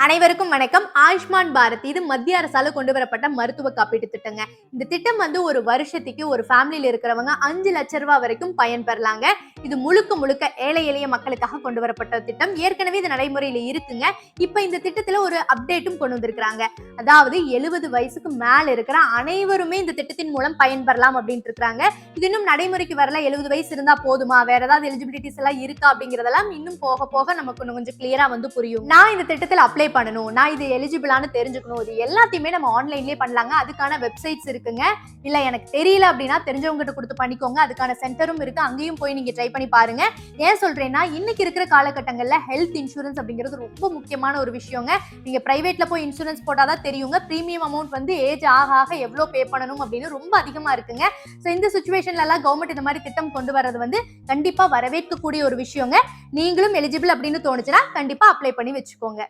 அனைவருக்கும் வணக்கம். ஆயுஷ்மான் பாரத் இது மத்திய அரசால கொண்டு வரப்பட்ட மருத்துவ காப்பீட்டு திட்டங்க. இந்த திட்டம் ஒரு வருஷத்துக்கு ஒரு ஃபேமிலியில இருக்கிறவங்க 5 லட்ச ரூபாய் வரைக்கும் பயன்பெறலாங்க. இது முழுக்க முழுக்க ஏழை எளிய மக்களுக்காக கொண்டு வரப்பட்ட திட்டம். ஏற்கனவே இது நடைமுறையில இருக்குங்க. இப்ப இந்த திட்டத்துல ஒரு அப்டேட்டும் கொண்டு வந்திருக்காங்க. அதாவது 70 வயசுக்கு மேல இருக்கிற அனைவருமே இந்த திட்டத்தின் மூலம் பயன்பெறலாம் அப்படின்ட்டு இருக்காங்க. இது இன்னும் நடைமுறைக்கு வரல. 70 வயசு இருந்தா போதுமா, வேற ஏதாவது எலிஜிபிலிட்டிஸ் எல்லாம் இருக்கா அப்படிங்கறதெல்லாம் இன்னும் போக போக நமக்கு கொஞ்சம் கிளியரா புரியும். நான் இந்த திட்டத்தில் அப்ளை பண்ணணும், நான் இது எலிஜிபிளானு தெரிஞ்சுக்கணும், இது எல்லாத்தையுமே நம்ம ஆன்லைன்லயே பண்ணலாங்க. அதுக்கான வெப்சைட்ஸ் இருக்குங்க. இல்ல எனக்கு தெரியல அப்படின்னா தெரிஞ்சவங்ககிட்ட கொடுத்து பண்ணிக்கோங்க. அதுக்கான சென்டரும் இருக்கு, அங்கேயும் போய் நீங்க ட்ரை பண்ணி பாருங்க. ஏன் சொல்றேன்னா இன்னைக்கு இருக்கிற காலகட்டங்கள்ல ஹெல்த் இன்சூரன்ஸ் அப்படிங்கிறது ரொம்ப முக்கியமான ஒரு விஷயங்க. நீங்க பிரைவேட்ல போய் இன்சூரன்ஸ் போட்டாதான் தெரியுங்க பிரீமியம் அமௌண்ட் ஏஜ் ஆக ஆக எவ்வளவு பே பண்ணணும் அப்படின்னு ரொம்ப அதிகமா இருக்குங்க. சோ இந்த சிச்சுவேஷன்ல எல்லாம் கவர்மெண்ட் இந்த மாதிரி திட்டம் கொண்டு வர்றது கண்டிப்பா வரவேற்கக்கூடிய ஒரு விஷயங்க. நீங்களும் எலிஜிபிள் அப்படின்னு தோணுச்சுன்னா கண்டிப்பா அப்ளை பண்ணி வச்சுக்கோங்க.